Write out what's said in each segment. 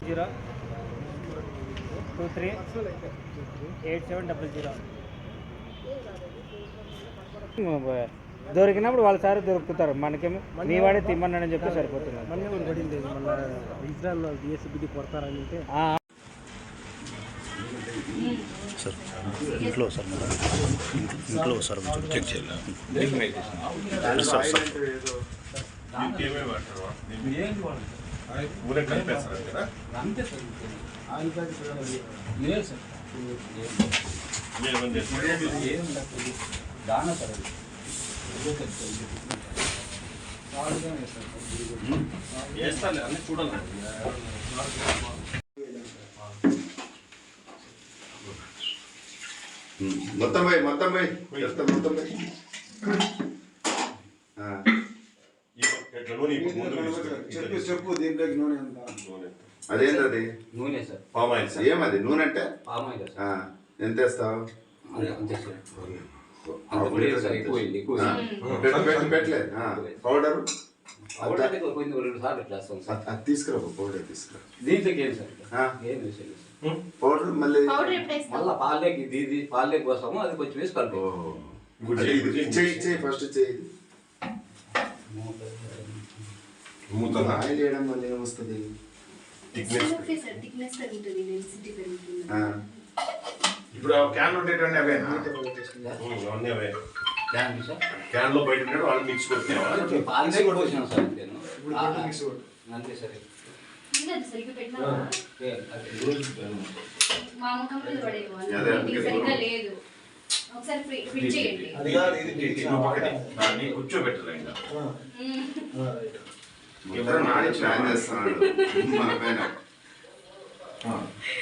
0238700 దొరికినప్పుడు వాళ్ళ సార్ దొరుకుతారు, మనకేమో మీ వాడే తిమ్మన్నాడని చెప్తే సరిపోతుంది. సార్ ఇంట్లో సార్ ఇంట్లో సార్ చెక్ చేయాలి సార్ సార్ చూడాలి. మొత్తం పోయి చెప్పు దీంట్లోకి నూనె అదేంటది? నూనె సార్, పామ్ ఆయిల్ సార్. ఏమది నూనె అంటే? Palm oil. ఎంత వేస్తావు? పెట్టలేదు పౌడర్ అది తీసుకురా, పౌడర్ తీసుకురా. దీంట్లోకి ఏం సార్ పౌడర్ మళ్ళీ పాలేకి పాలేకి కోసము అది కొంచెం వేసి కలుపు. ఫస్ట్ చేయి ఆయిల్ వేయడం వల్ల ఏమొస్తుంది? ఇప్పుడు క్యాన్ ఉండేటండి అవేనా? అవే క్యాన్ లో బయట వాళ్ళు మిక్స్ కూర్చోబెట్టరా ఇంకా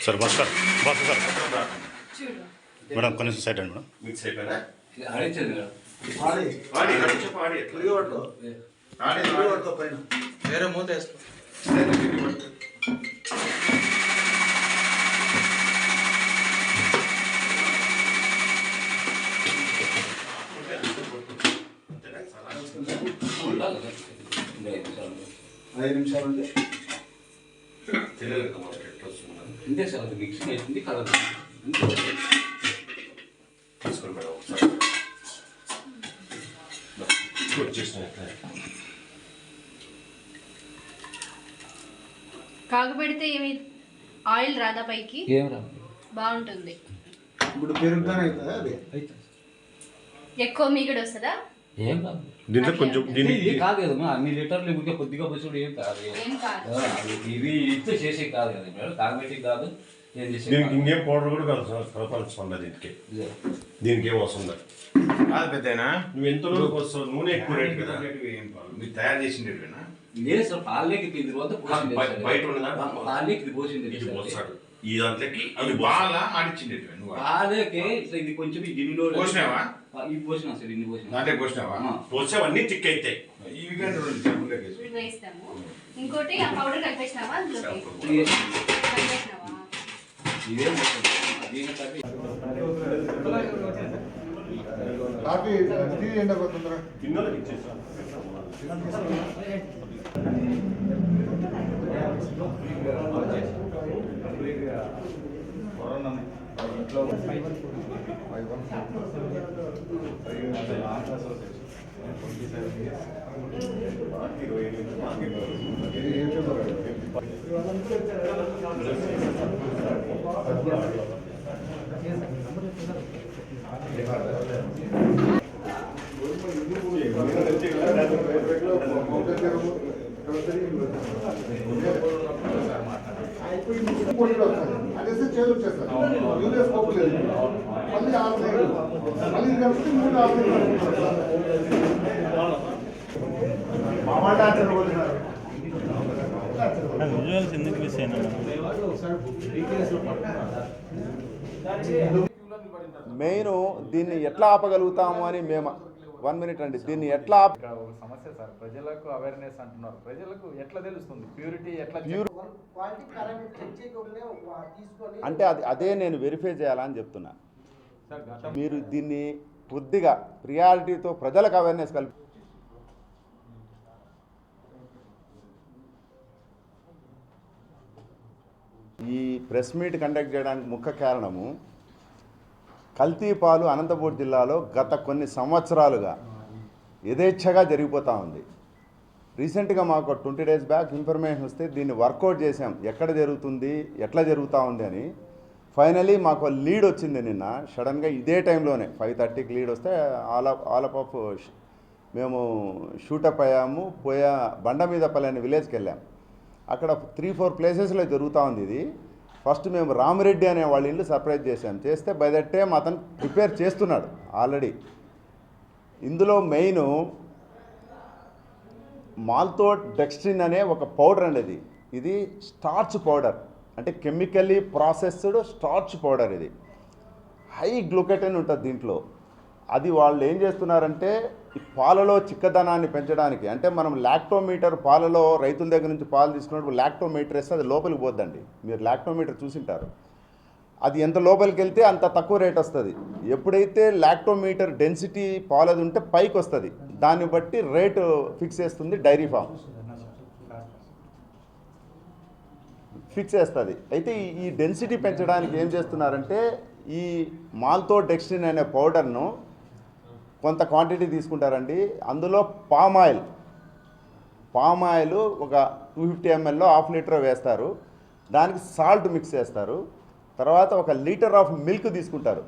sir bus sir bus sir madam కొంచెం సైడ్ అండి మేడం. మిక్స్ అయిపోయినా వేరే మూత వేసుకో. ఐదు నిమిషాలు ఉంది. అంతే సార్, అది మిక్సింగ్ అవుతుంది కలర్ తీసుకొని మేడం ఒకసారి కాగబెడితే ఏమి ఆయిల్ రాదా పైకి? ఏం రా బాగుంటుంది. ఇప్పుడు పెరుగుతానే అవుతుందా? అది ఎక్కువ మీగడ వస్తుందా? ఏం కాదు, దీంట్లో కొంచెం ఇది కాదు కదమ్మా. అన్ని లీటర్లు ఊరికే కొద్దిగా పోసుడు ఏం కాదు. ఇవి ఇస్తే చేసే కాదు కదా మేడం, కాగబెట్టి కాదు. దీనికి ఇంకేం పౌడర్ కూడా కాదు సార్, కలపాల్సిందా? దీనికి ఏం అవసరం లేదు. కాదు పెద్దయినా నువ్వు ఎంత వస్తావు? నూనె ఎక్కువ రేట్ కదా, మీరు తయారు చేసిండేనా? లేదు సార్, పాలకి దీని తర్వాత బయట ఉన్నదా? పాలకి పోసింది ఇది పోస్తాడు ఈ దాంట్లోకి. అది బాగా ఆడిచ్చిండేవి పాలకి ఇది కొంచెం ఈ గిన్నెలో పోసినావా? ఇవి పోసినా సార్, ఇన్ని పోసినా. దాంట్లో పోసినావా? పోసేవన్నీ థిక్ అవుతాయి. ఇవి కానీ వేస్తాము. ఇంకోటి ఆ పౌడర్ కలిపేసినావా? ఇదేం కాఫీ ఎండబోతుందా? గిన్నెలకు ఇచ్చేసా. ఇంట్లో అదే చేదు వచ్చేస్తారు. యూరియస్ కోపు లేదు. మళ్ళీ 6 నెలలు మళ్ళీ కలిసి 3-6 నెలలు ఎందుకు మిస్ అయినా మెయిన్ దీన్ని ఎట్లా ఆపగలుగుతాము అని మేము 1 మినిట్ అండి, దీన్ని ఎట్లా ఒక సమస్య సార్, ప్రజలకు అవేర్నెస్ అంటున్నారు. ప్రజలకు ఎట్లా తెలుస్తుంది ప్యూరిటీ ఎట్లా? అంటే అదే నేను వెరిఫై చేయాలని చెప్తున్నా. మీరు దీన్ని కొద్దిగా ప్రియారిటీతో ప్రజలకు అవేర్నెస్ కల్పి ఈ ప్రెస్ మీట్ కండక్ట్ చేయడానికి ముఖ్య కారణము కల్తీ పాలు అనంతపురం జిల్లాలో గత కొన్ని సంవత్సరాలుగా యథేచ్ఛగా జరిగిపోతూ ఉంది. రీసెంట్గా మాకు 20 days బ్యాక్ ఇన్ఫర్మేషన్ వస్తే దీన్ని వర్కౌట్ చేసాం, ఎక్కడ జరుగుతుంది, ఎట్లా జరుగుతూ ఉంది అని. ఫైనలీ మాకు లీడ్ వచ్చింది నిన్న సడన్గా ఇదే టైంలోనే 5:30కి లీడ్ వస్తే ఆల్ ఆఫ్ మేము షూటప్ అయ్యాము. బండ మీద పల్లె అనే విలేజ్కి వెళ్ళాం. అక్కడ 3-4 ప్లేసెస్లో జరుగుతూ ఉంది ఇది. ఫస్ట్ మేము రామిరెడ్డి అనే వాళ్ళ ఇల్లు సర్ప్రైజ్ చేసాం. చేస్తే బై దట్ టైం అతను ప్రిపేర్ చేస్తున్నాడు ఆల్రెడీ. ఇందులో మెయిన్ మాల్తోడెక్స్ట్రిన్ అనే ఒక పౌడర్ అనేది, ఇది స్టార్చ్ పౌడర్, అంటే కెమికల్లీ ప్రాసెస్డ్ స్టార్చ్ పౌడర్. ఇది హై గ్లూకెటన్ ఉంటుంది దీంట్లో. అది వాళ్ళు ఏం చేస్తున్నారంటే ఈ పాలలో చిక్కదనాన్ని పెంచడానికి, అంటే మనం లాక్టోమీటర్ పాలలో రైతుల దగ్గర నుంచి పాలు తీసుకున్నప్పుడు లాక్టోమీటర్ వేస్తే అది లోపలికి పోద్దండి. మీరు లాక్టోమీటర్ చూసింటారు. అది ఎంత లోపలికి వెళ్తే అంత తక్కువ రేట్ వస్తుంది. ఎప్పుడైతే లాక్టోమీటర్ డెన్సిటీ పాలది ఉంటే పైకి వస్తుంది, దాన్ని బట్టి రేటు ఫిక్స్ చేస్తుంది డైరీ ఫామ్, ఫిక్స్ చేస్తుంది. అయితే ఈ డెన్సిటీ పెంచడానికి ఏం చేస్తున్నారంటే ఈ మాల్తోడెక్స్ట్రిన్ అనే పౌడర్ను కొంత క్వాంటిటీ తీసుకుంటారండి. అందులో పామ్ ఆయిల్ ఒక 250 mlలో 1/2 లీటర్ వేస్తారు. దానికి సాల్ట్ మిక్స్ చేస్తారు. తర్వాత 1 లీటర్ ఆఫ్ మిల్క్ తీసుకుంటారు.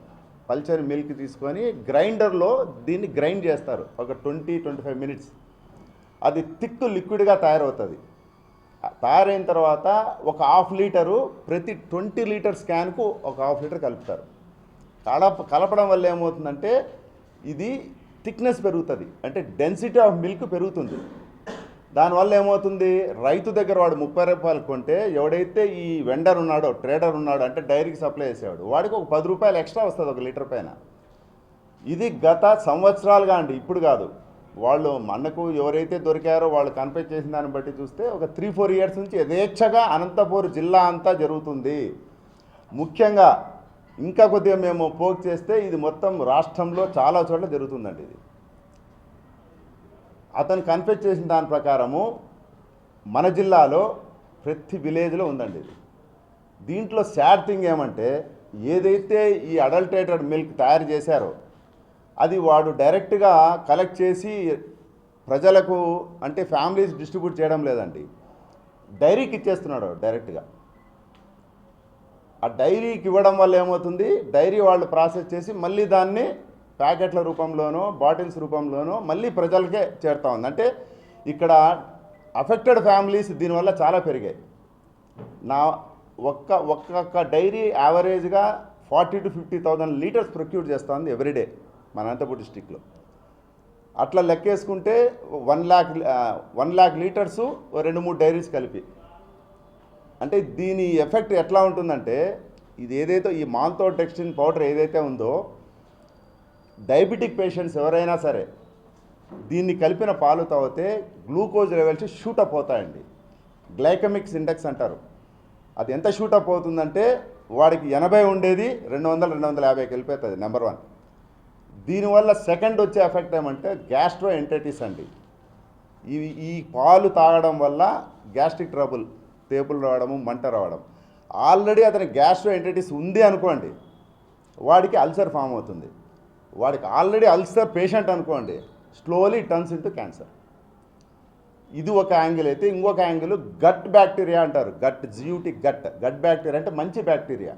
పల్చని మిల్క్ తీసుకొని గ్రైండర్లో దీన్ని గ్రైండ్ చేస్తారు ఒక 20-25 minutes. అది థిక్ లిక్విడ్గా తయారవుతుంది. తయారైన తర్వాత ఒక 1/2 లీటరు ప్రతి 20 లీటర్స్ క్యాన్కు ఒక 1/2 లీటర్ కలుపుతారు. కలపడం వల్ల ఏమవుతుందంటే ఇది థిక్నెస్ పెరుగుతుంది, అంటే డెన్సిటీ ఆఫ్ మిల్క్ పెరుగుతుంది. దానివల్ల ఏమవుతుంది, రైతు దగ్గర వాడు 30 రూపాయలు కొంటే ఎవడైతే ఈ వెండర్ ఉన్నాడో, ట్రేడర్ ఉన్నాడో, అంటే డైరీకి సప్లై చేసేవాడు, వాడికి ఒక 10 రూపాయలు ఎక్స్ట్రా వస్తుంది 1 లీటర్ పైన. ఇది గత సంవత్సరాలుగా అండి, ఇప్పుడు కాదు. వాళ్ళు మనకు ఎవరైతే దొరికారో వాళ్ళు కన్ఫెస్ చేసిన దాన్ని బట్టి చూస్తే ఒక 3-4 years నుంచి యథేచ్ఛగా అనంతపురం జిల్లా అంతా జరుగుతుంది. ముఖ్యంగా ఇంకా కొద్దిగా మేము పోక్ చేస్తే ఇది మొత్తం రాష్ట్రంలో చాలా చోట్ల జరుగుతుందండి. ఇది అతను కన్ఫెస్ చేసిన దాని ప్రకారము మన జిల్లాలో ప్రతి విలేజ్లో ఉందండి ఇది. దీంట్లో సాడ్ థింగ్ ఏమంటే ఏదైతే ఈ అడల్టరేటెడ్ మిల్క్ తయారు చేశారో అది వాడు డైరెక్ట్గా కలెక్ట్ చేసి ప్రజలకు, అంటే ఫ్యామిలీస్ డిస్ట్రిబ్యూట్ చేయడం లేదండి, డైరీకి ఇచ్చేస్తున్నాడు డైరెక్ట్గా. ఆ డైరీకి ఇవ్వడం వల్ల ఏమవుతుంది, డైరీ వాళ్ళు ప్రాసెస్ చేసి మళ్ళీ దాన్ని ప్యాకెట్ల రూపంలోనో బాటిల్స్ రూపంలోనో మళ్ళీ ప్రజలకే చేరుతూ ఉంది. అంటే ఇక్కడ అఫెక్టెడ్ ఫ్యామిలీస్ దీనివల్ల చాలా పెరిగాయి. నా ఒక్కొక్క డైరీ యావరేజ్గా 40,000 to 50,000 లీటర్స్ ప్రొక్యూర్ చేస్తుంది ఎవ్రీడే మన అనంతపురం డిస్టిక్లో. అట్లా లెక్కేసుకుంటే 1 lakh లీటర్సు 2-3 డైరీస్ కలిపి. అంటే దీని ఎఫెక్ట్ ఎట్లా ఉంటుందంటే, ఇది ఏదైతే ఈ మాల్తోడెక్స్ట్రిన్ పౌడర్ ఏదైతే ఉందో, డయాబెటిక్ పేషెంట్స్ ఎవరైనా సరే దీన్ని కలిపిన పాలు తాగితే గ్లూకోజ్ లెవెల్స్ షూటప్ అవుతాయండి. గ్లైకమిక్స్ ఇండెక్స్ అంటారు. అది ఎంత షూటప్ అవుతుందంటే వాడికి 80 ఉండేది 200-250కి వెళ్ళిపోతుంది. నెంబర్ 1. దీనివల్ల సెకండ్ వచ్చే ఎఫెక్ట్ ఏమంటే గ్యాస్ట్రో ఎంటైటిస్ అండి. ఈ పాలు తాగడం వల్ల గ్యాస్ట్రిక్ ట్రబుల్, తేపులు రావడము, మంట రావడం. ఆల్రెడీ అతనికి గ్యాస్ట్రో ఎంటైటిస్ ఉంది అనుకోండి, వాడికి అల్సర్ ఫామ్ అవుతుంది. వాడికి ఆల్రెడీ అల్సర్ పేషెంట్ అనుకోండి, స్లోలీ టర్న్స్ ఇంటూ క్యాన్సర్. ఇది ఒక యాంగిల్ అయితే, ఇంకొక యాంగిల్ గట్ బ్యాక్టీరియా అంటారు. గట్ బ్యాక్టీరియా అంటే మంచి బ్యాక్టీరియా.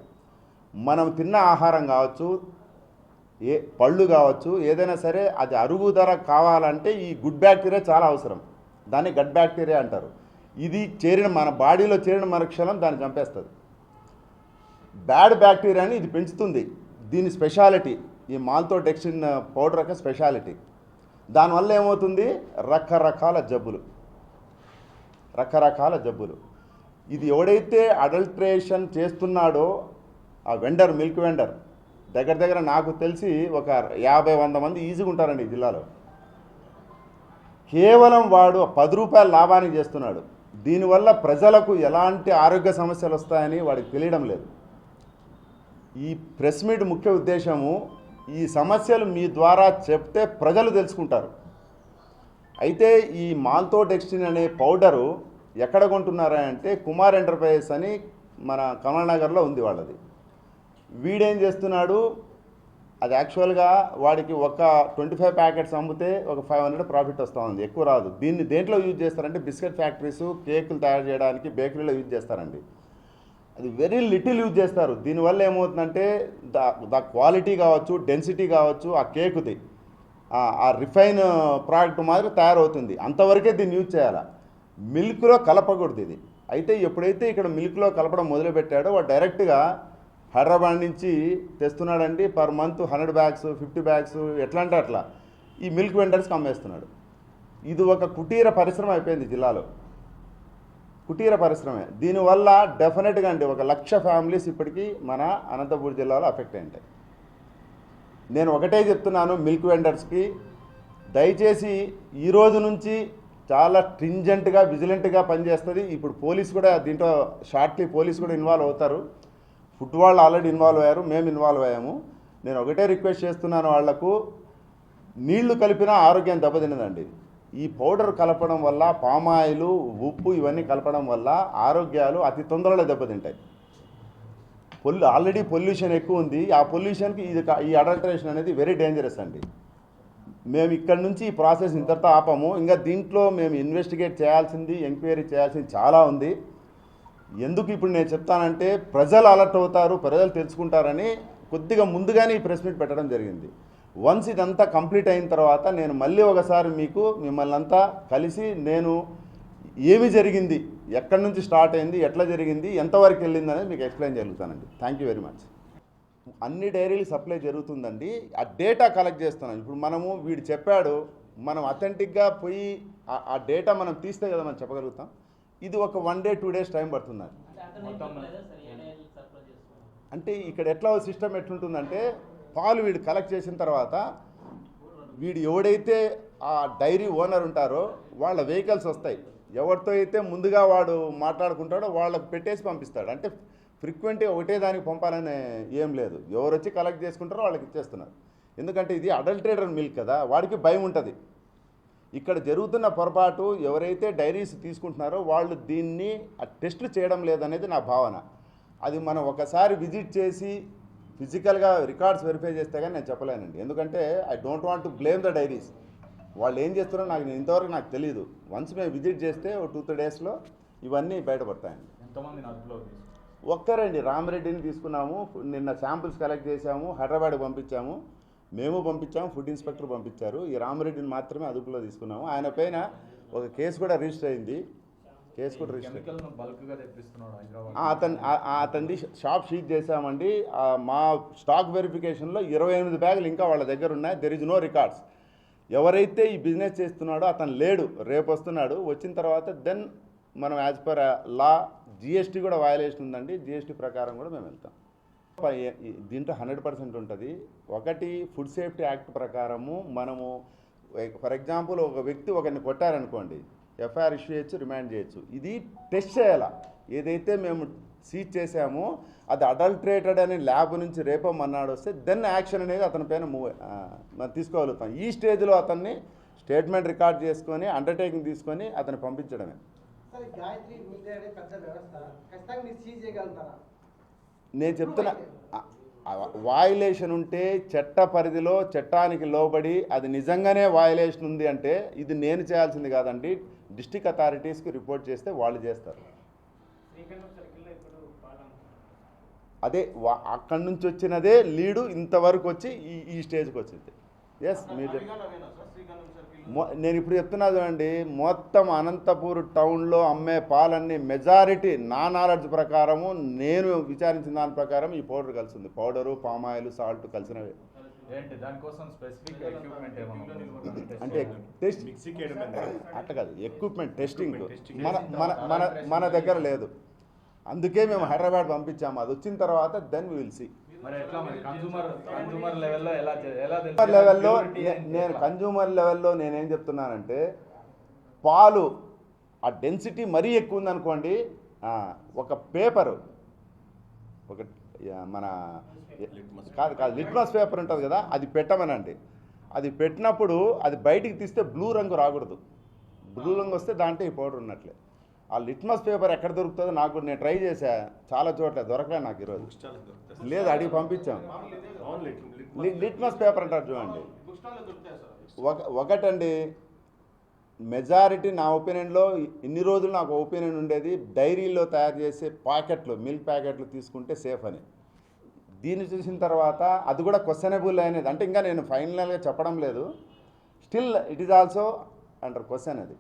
మనం తిన్న ఆహారం కావచ్చు, పళ్ళు కావచ్చు, ఏదైనా సరే అది అరుగుదల కావాలంటే ఈ గుడ్ బ్యాక్టీరియా చాలా అవసరం. దాన్ని గట్ బ్యాక్టీరియా అంటారు. ఇది మన బాడీలో చేరిన మరుక్షణం దాన్ని చంపేస్తుంది. బ్యాడ్ బ్యాక్టీరియాని ఇది పెంచుతుంది. దీని స్పెషాలిటీ ఈ మాల్తోడెక్స్ట్రిన్ పౌడర్ యొక్క స్పెషాలిటీ. దానివల్ల ఏమవుతుంది, రకరకాల జబ్బులు. ఇది ఎవడైతే అడల్ట్రేషన్ చేస్తున్నాడో ఆ వెండర్, మిల్క్ వెండర్, దగ్గర నాకు తెలిసి ఒక 50-100 మంది ఈజీగా ఉంటారండి ఈ జిల్లాలో. కేవలం వాడు 10 రూపాయల లాభానికి చేస్తున్నాడు. దీనివల్ల ప్రజలకు ఎలాంటి ఆరోగ్య సమస్యలు వస్తాయని వాడికి తెలియడం లేదు. ఈ ప్రెస్ మీట్ ముఖ్య ఉద్దేశము, ఈ సమస్యలు మీ ద్వారా చెప్తే ప్రజలు తెలుసుకుంటారు. అయితే ఈ మాల్తోడెక్స్ట్రిన్ అనే పౌడరు ఎక్కడ కొంటున్నారా అంటే కుమార్ ఎంటర్ప్రైజెస్ అని మన కమల్నగర్లో ఉంది వాళ్ళది. వీడేం చేస్తున్నాడు, అది యాక్చువల్గా వాడికి ఒక 25 ప్యాకెట్స్ అమ్మితే ఒక 500 ప్రాఫిట్ వస్తూ ఉంది, ఎక్కువ రాదు. దీన్ని దేంట్లో యూజ్ చేస్తారంటే బిస్కెట్ ఫ్యాక్టరీస్, కేకులు తయారు చేయడానికి బేకరీలో యూజ్ చేస్తారండి. అది వెరీ లిటిల్ యూజ్ చేస్తారు. దీనివల్ల ఏమవుతుందంటే ద క్వాలిటీ కావచ్చు, డెన్సిటీ కావచ్చు, ఆ కేకుది ఆ రిఫైన్ ప్రోడక్ట్ మాదిరి తయారవుతుంది. అంతవరకే దీన్ని యూజ్ చేయాలి, మిల్క్లో కలపకూడదు ఇది. అయితే ఎప్పుడైతే ఇక్కడ మిల్క్లో కలపడం మొదలుపెట్టాడో వాడు డైరెక్ట్గా హైదరాబాద్ నుంచి తెస్తున్నాడండి. పర్ మంత్ 100 బ్యాగ్స్, 50 బ్యాగ్స్, ఎట్లా అంటే అట్లా ఈ మిల్క్ వెండర్స్కి అమ్మేస్తున్నాడు. ఇది ఒక కుటీర పరిశ్రమ అయిపోయింది జిల్లాలో, కుటీర పరిశ్రమే. దీనివల్ల డెఫినెట్గా అండి 1,00,000 ఫ్యామిలీస్ ఇప్పటికీ మన అనంతపురం జిల్లాలో అఫెక్ట్ అయ్యాయి. నేను ఒకటే చెప్తున్నాను మిల్క్ వెండర్స్కి, దయచేసి ఈ రోజు నుంచి చాలా స్ట్రింజెంట్గా, విజిలెంట్గా పనిచేస్తుంది. ఇప్పుడు పోలీస్ కూడా దీంట్లో షార్ట్లీ పోలీస్ కూడా ఇన్వాల్వ్ అవుతారు. ఫుడ్ వాళ్ళు ఆల్రెడీ ఇన్వాల్వ్ అయ్యారు, మేము ఇన్వాల్వ్ అయ్యాము. నేను ఒకటే రిక్వెస్ట్ చేస్తున్నాను వాళ్లకు, నీళ్లు కలిపినా ఆరోగ్యం దెబ్బతిన్నదండి. ఈ పౌడర్ కలపడం వల్ల పామాయిలు, ఉప్పు ఇవన్నీ కలపడం వల్ల ఆరోగ్యాలు అతి తొందరలో దెబ్బతింటాయి. ఆల్రెడీ పొల్యూషన్ ఎక్కువ ఉంది. ఆ పొల్యూషన్కి ఈ అడల్టరేషన్ అనేది వెరీ డేంజరస్ అండి. మేము ఇక్కడ నుంచి ఈ ప్రాసెస్ ఇంతటితో ఆపాము. ఇంకా దీంట్లో మేము ఇన్వెస్టిగేట్ చేయాల్సింది, ఎంక్వైరీ చేయాల్సింది చాలా ఉంది. ఎందుకు ఇప్పుడు నేను చెప్తానంటే ప్రజలు అలర్ట్ అవుతారు, ప్రజలు తెలుసుకుంటారని కొద్దిగా ముందుగానే ఈ ప్రెస్ మీట్ పెట్టడం జరిగింది. వన్స్ ఇదంతా కంప్లీట్ అయిన తర్వాత నేను మళ్ళీ ఒకసారి మిమ్మల్ని అంతా కలిసి నేను ఏమి జరిగింది, ఎక్కడి నుంచి స్టార్ట్ అయింది, ఎట్లా జరిగింది, ఎంతవరకు వెళ్ళింది అనేది మీకు ఎక్స్ప్లెయిన్ జరుగుతానండి. Thank you very much. అన్ని డైరీలు సప్లై జరుగుతుందండి. ఆ డేటా కలెక్ట్ చేస్తున్నాం. ఇప్పుడు మనము వీడు చెప్పాడు, మనం అథెంటిక్గా పోయి ఆ డేటా మనం తీస్తే కదా మనం చెప్పగలుగుతాం. ఇది ఒక 1 day 2 days టైం పడుతుందండి. అంటే ఇక్కడ ఎట్లా సిస్టమ్ ఎట్లుంటుందంటే పాలు వీడు కలెక్ట్ చేసిన తర్వాత వీడు ఎవడైతే ఆ డైరీ ఓనర్ ఉంటారో వాళ్ళ వెహికల్స్ వస్తాయి. ఎవరితో అయితే ముందుగా వాడు మాట్లాడుకుంటాడో వాళ్ళకి పెట్టేసి పంపిస్తాడు. అంటే ఫ్రీక్వెంట్గా ఒకటే దానికి పంపాలనే ఏం లేదు. ఎవరు వచ్చి కలెక్ట్ చేసుకుంటారో వాళ్ళకి ఇచ్చేస్తున్నారు. ఎందుకంటే ఇది అడల్టరేటెడ్ మిల్క్ కదా, వాడికి భయం ఉంటుంది. ఇక్కడ జరుగుతున్న పొరపాటు ఎవరైతే డైరీస్ తీసుకుంటున్నారో వాళ్ళు దీన్ని టెస్టులు చేయడం లేదనేది నా భావన. అది మనం ఒకసారి విజిట్ చేసి ఫిజికల్గా రికార్డ్స్ వెరిఫై చేస్తే కానీ నేను చెప్పలేనండి. ఎందుకంటే I don't want to blame the diaries. వాళ్ళు ఏం చేస్తున్నారో ఇంతవరకు నాకు తెలియదు. వన్స్ మేము విజిట్ చేస్తే ఒక 2-3 daysలో ఇవన్నీ బయటపడతాయండి. ఎంతమంది అదుపులో ఒక్కరండి, రామరెడ్డిని తీసుకున్నాము. నిన్న శాంపిల్స్ కలెక్ట్ చేశాము, హైదరాబాద్కి పంపించాము, మేము పంపించాము, ఫుడ్ ఇన్స్పెక్టర్ పంపించారు. ఈ రామరెడ్డిని మాత్రమే అదుపులో తీసుకున్నాము. ఆయన పైన ఒక కేసు కూడా రిజిస్టర్ అయింది. బల్క్గా తెప్పిస్తున్నాడు హైదరాబాద్. అతన్ని షాప్ సీజ్ చేశామండి. మా స్టాక్ వెరిఫికేషన్లో 28 బ్యాగులు ఇంకా వాళ్ళ దగ్గర ఉన్నాయి. There is no records. ఎవరైతే ఈ బిజినెస్ చేస్తున్నాడో అతను లేడు, రేపు వస్తున్నాడు. వచ్చిన తర్వాత దెన్ మనం యాజ్ పర్ లా జిఎస్టీ కూడా వయలేషన్ ఉందండి. జిఎస్టీ ప్రకారం కూడా మేము వెళ్తాం. దీంట్లో 100% ఉంటుంది. ఒకటి ఫుడ్ సేఫ్టీ యాక్ట్ ప్రకారము మనము ఫర్ ఎగ్జాంపుల్ ఒక వ్యక్తి ఒకరిని కొట్టారనుకోండి, ఎఫ్ఐఆర్ ఇష్యూ చేయొచ్చు, రిమాండ్ చేయొచ్చు. ఇది టెస్ట్ చేయాలా. ఏదైతే మేము సీజ్ చేసామో అది అడల్టరేటెడ్ అని ల్యాబ్ నుంచి రేపో మన్నాడు వస్తే దెన్ యాక్షన్ అనేది అతని పైన మనం తీసుకోగలుగుతాం. ఈ స్టేజ్లో అతన్ని స్టేట్మెంట్ రికార్డ్ చేసుకొని అండర్టేకింగ్ తీసుకొని అతన్ని పంపించడమే. నేను చెప్తున్నా, వయలేషన్ ఉంటే చట్ట పరిధిలో చట్టానికి లోబడి అది నిజంగానే వయలేషన్ ఉంది అంటే ఇది నేను చేయాల్సింది కాదండి. డిస్ట్రిక్ట్ అథారిటీస్కి రిపోర్ట్ చేస్తే వాళ్ళు చేస్తారు. అదే అక్కడి నుంచి వచ్చినదే లీడు ఇంతవరకు వచ్చి ఈ స్టేజ్కి వచ్చింది. ఎస్, మీరు నేను ఇప్పుడు చెప్తున్నా చూడండి, మొత్తం అనంతపూర్ టౌన్లో అమ్మే పాలన్నీ మెజారిటీ నా నాలెడ్జ్ ప్రకారము, నేను విచారించిన దాని ప్రకారం ఈ పౌడర్ కలిసింది. పౌడరు, పామాయిల్, సాల్ట్ కలిసినవి. అంటే టెస్ట్ అట్లా కాదు, ఎక్విప్మెంట్ టెస్టింగ్ మన దగ్గర లేదు. అందుకే మేము హైదరాబాద్ పంపించాము. అది వచ్చిన తర్వాత then we will see. Consumer లెవెల్లో నేనేం చెప్తున్నానంటే, పాలు ఆ డెన్సిటీ మరీ ఎక్కువ ఉందనుకోండి, ఒక పేపరు, ఒక మన కాదు లిట్మస్ పేపర్ ఉంటుంది కదా, అది పెట్టమనండి. అది పెట్టినప్పుడు అది బయటికి తీస్తే బ్లూ రంగు రాకూడదు. బ్లూ రంగు వస్తే దాంట్లో ఈ పౌడర్ ఉన్నట్లే. ఆ లిట్మస్ పేపర్ ఎక్కడ దొరుకుతుందో నాకు నేను ట్రై చేశా చాలా చోట్ల దొరకలే నాకు ఈరోజు. లేదు అడిగి పంపించాం. లిట్మస్ పేపర్ అంటారు చూడండి. ఒకటండి మెజారిటీ నా ఒపీనియన్లో ఇన్ని రోజులు నాకు ఒపీనియన్ ఉండేది డైరీలో తయారు చేసే ప్యాకెట్లు మిల్క్ ప్యాకెట్లు తీసుకుంటే సేఫ్ అని. దీన్ని చూసిన తర్వాత అది కూడా క్వశ్చనబుల్ అనేది, అంటే ఇంకా నేను ఫైనల్గా చెప్పడం లేదు, still it is also under question అది.